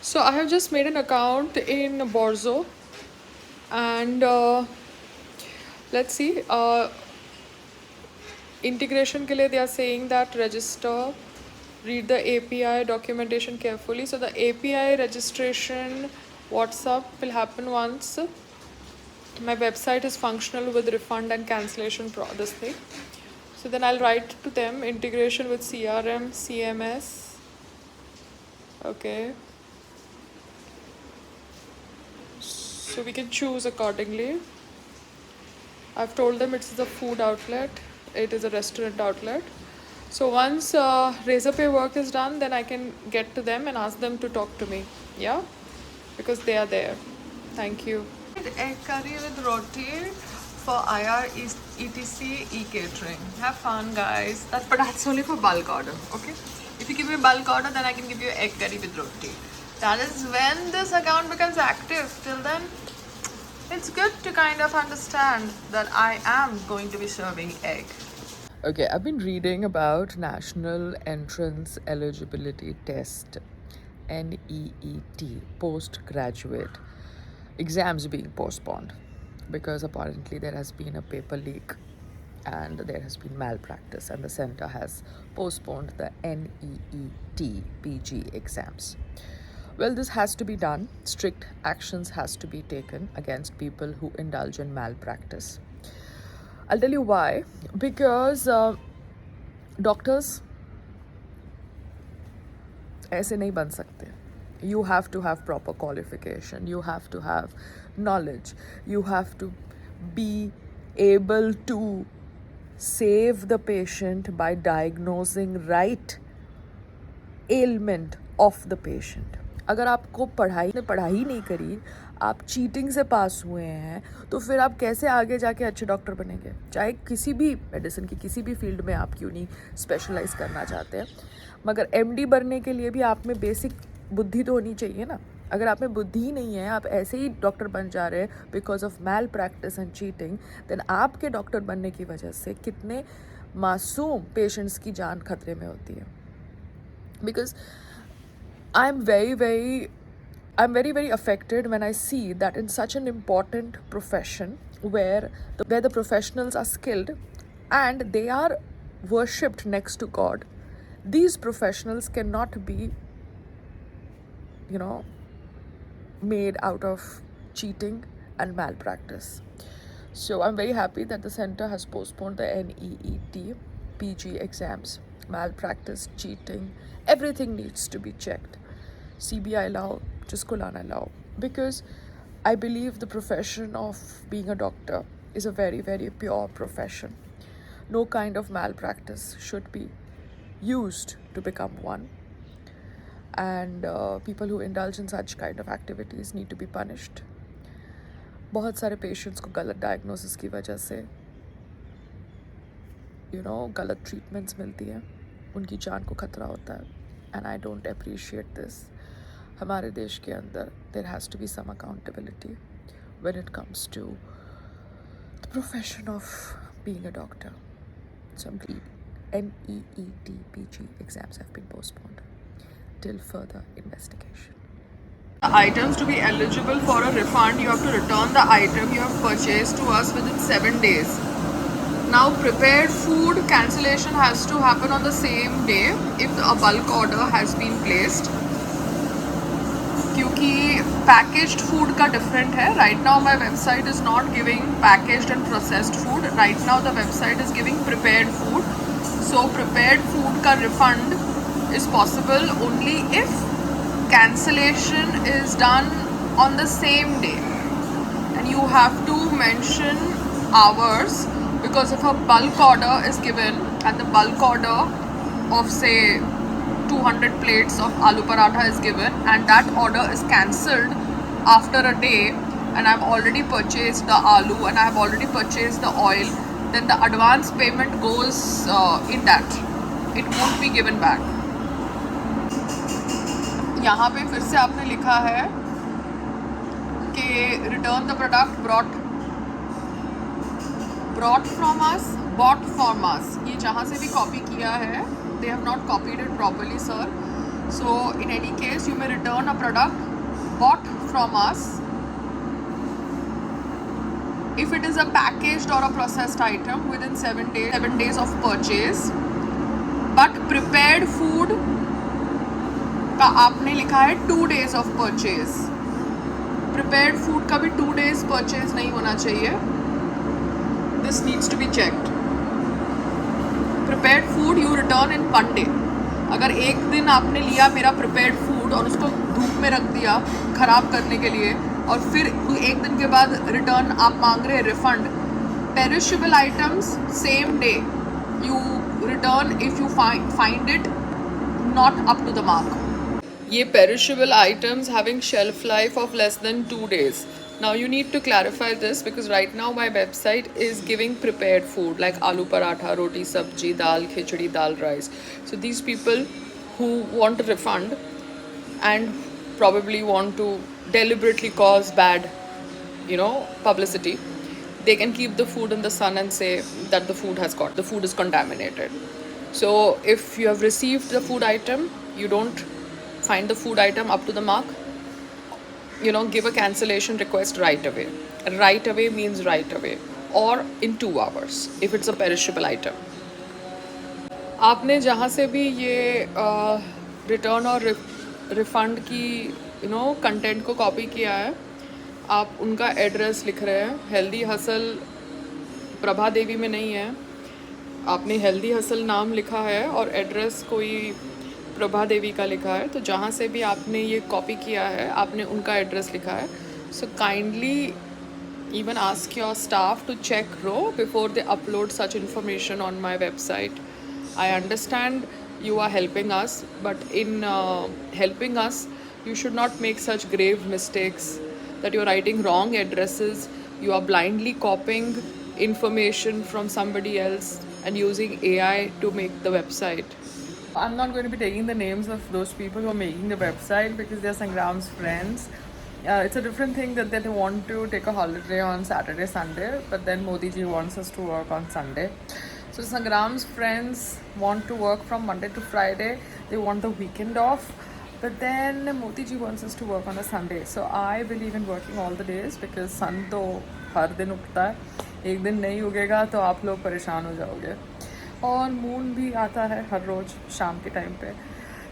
So I have just made an account in Borzo, and let's see. Integration के लिए they are saying that register, read the API documentation carefully. So the API registration WhatsApp will happen once my website is functional with refund and cancellation this thing. So then I'll write to them integration with CRM, CMS. Okay. So we can choose accordingly. I've told them it's a food outlet, it is a restaurant outlet. So once Razorpay work is done, then I can get to them and ask them to talk to me. Yeah, because they are there. Thank you. Egg curry with roti for IR ETC e-catering. Have fun, guys. But that's only for bulk order, okay? If you give me bulk order, then I can give you egg curry with roti. That is when this account becomes active. Till then, it's good to kind of understand that I am going to be serving egg. Okay, I've been reading about National Entrance Eligibility Test, NEET, postgraduate exams being postponed because apparently there has been a paper leak and there has been malpractice, and the center has postponed the NEET PG exams. Well, this has to be done. Strict actions has to be taken against people who indulge in malpractice. I'll tell you why. Because doctors ऐसे नहीं बन सकते. You have to have proper qualification. You have to have knowledge. You have to be able to save the patient by diagnosing right ailment of the patient. अगर आपको पढ़ाई नहीं करी, आप चीटिंग से पास हुए हैं, तो फिर आप कैसे आगे जाके अच्छे डॉक्टर बनेंगे? चाहे किसी भी मेडिसिन की किसी भी फील्ड में आप क्यों नहीं स्पेशलाइज करना चाहते हैं, मगर MD बनने के लिए भी आप में बेसिक बुद्धि तो होनी चाहिए ना. अगर आप में बुद्धि ही नहीं है, आप ऐसे ही डॉक्टर बन जा रहे हैं because of malpractice and cheating, then आपके डॉक्टर बनने की वजह से कितने मासूम पेशेंट्स की जान खतरे में होती है. Because I'm very affected when I see that in such an important profession where the professionals are skilled and they are worshipped next to God, these professionals cannot be, made out of cheating and malpractice. So I'm very happy that the center has postponed the NEET PG exams. Malpractice, cheating, everything needs to be checked. CBI lao, jisko lana lao. Because I believe the profession of being a doctor is a very, very pure profession. No kind of malpractice should be used to become one. And people who indulge in such kind of activities need to be punished. बहुत सारे patients को गलत diagnosis की वजह से गलत treatments मिलती हैं, उनकी जान को खतरा होता है. And I don't appreciate this. हमारे देश के अंदर there has to be some accountability when it comes to the profession of being a doctor. So NEET PG exams have been postponed till further investigation. The items to be eligible for a refund, you have to return the item you have purchased to us within 7 days. Now, prepared food cancellation has to happen on the same day if a bulk order has been placed. क्योंकि packaged food का different है. Right now my website is not giving packaged and processed food. Right now the website is giving prepared food. So prepared food का refund is possible only if cancellation is done on the same day, and you have to mention hours, because if a bulk order is given and the bulk order of say 200 plates of aloo paratha is given and that order is cancelled after a day, and I've already purchased the aloo and I've already purchased the oil, then the advance payment goes in that. It won't be given back. यहाँ पे फिर से आपने लिखा है कि return the product brought from us, bought from us. ये जहाँ से भी कॉपी किया है, they have not copied it properly sir. So in any case, you may return a product bought from us if it is a packaged or a processed item within 7 days of purchase. But prepared food का आपने लिखा है 2 days of purchase. Prepared food का भी 2 days purchase नहीं होना चाहिए. This needs to be checked. Prepared food you return in 1 day. अगर एक दिन आपने लिया मेरा prepared food और उसको धूप में रख दिया खराब करने के लिए और फिर एक दिन के बाद रिटर्न आप मांग रहे refund. Perishable items same day you return if you find it not up to the mark. ये perishable items having shelf life of less than 2 days. Now you need to clarify this because right now my website is giving prepared food like aloo paratha, roti sabji, dal khichdi, dal rice. So these people who want a refund and probably want to deliberately cause bad, publicity, they can keep the food in the sun and say that the food is contaminated. So if you have received the food item, you don't find the food item up to the mark, give a cancellation request right away. Right away means right away or in 2 hours if it's a perishable item. आपने जहाँ से भी ये return और refund की content को copy किया है, आप उनका एड्रेस लिख रहे हैं. हेल्दी हसल प्रभा देवी में नहीं है, आपने हेल्दी हसल नाम लिखा है और एड्रेस कोई प्रभा देवी का लिखा है. तो जहाँ से भी आपने ये कॉपी किया है आपने उनका एड्रेस लिखा है. So kindly even ask your staff to check RAW before they upload such information on my website. I understand you are helping us, but in helping us, you should not make such grave mistakes that you're writing wrong addresses, you are blindly copying information from somebody else and using AI to make the website. I'm not going to be taking the names of those people who are making the website because they're Sangram's friends. It's a different thing that they want to take a holiday on Saturday, Sunday, but then Modi ji wants us to work on Sunday. So Sangram's friends want to work from Monday to Friday. They want the weekend off, but then Modi ji wants us to work on a Sunday. So I believe in working all the days because sun तो हर दिन उगता है, एक दिन नहीं उगेगा तो आप लोग परेशान हो जाओगे. और मून भी आता है हर रोज़ शाम के टाइम पे.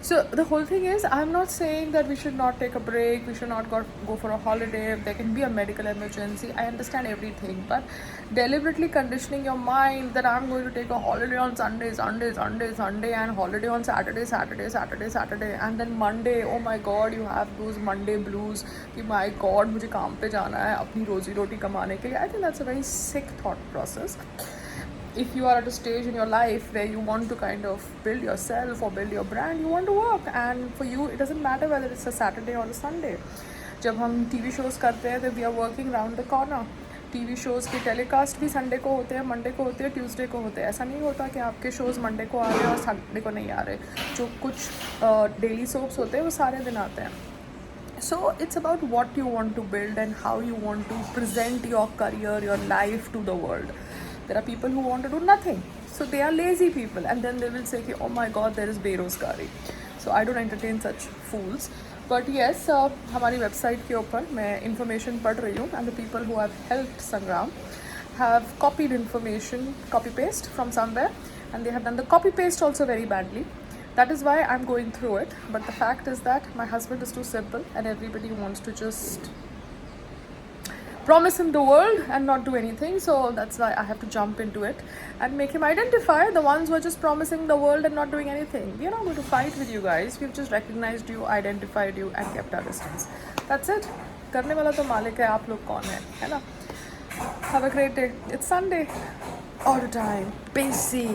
So the whole thing is, I'm not saying that we should not take a break, we should not go for a holiday, there can be a medical emergency, I understand everything, but deliberately conditioning your mind that I'm going to take a holiday on Sunday, and holiday on Saturday, and then Monday, oh my god, you have those Monday blues, कि my god, मुझे काम पे जाना है अपनी रोजी रोटी कमाने के लिए. I think that's a very sick thought process. If you are at a stage in your life where you want to kind of build yourself or build your brand, you want to work, and for you it doesn't matter whether it's a Saturday or a Sunday. जब हम TV shows करते हैं तो we are working round the corner. TV shows के telecast भी Sunday को होते हैं, मंडे को होते हैं, ट्यूसडे को होते हैं. ऐसा नहीं होता कि आपके शोज़ मंडे को आ रहे हैं और संडे को नहीं आ रहे. जो कुछ डेली सोप्स होते हैं वो सारे दिन आते हैं. So it's about what you want to build and how you want to present your career, your life to the world. There are people who want to do nothing, so they are lazy people, and then they will say oh my god, there is बेरोजगारी. So I don't entertain such fools. But yes, हमारी website के ऊपर मैं information पढ़ रही हूँ, and the people who have helped Sangram have copied information, copy paste from somewhere, and they have done the copy paste also very badly. That is why I'm going through it. But the fact is that my husband is too simple, and everybody wants to just promise him the world and not do anything. So that's why I have to jump into it and make him identify the ones who are just promising the world and not doing anything. We are not going to fight with you guys. We've just recognized you, identified you, and kept our distance. That's it. करने वाला तो मालिक है, आप लोग कौन है ना? Have a great day. It's Sunday all the time. Busy.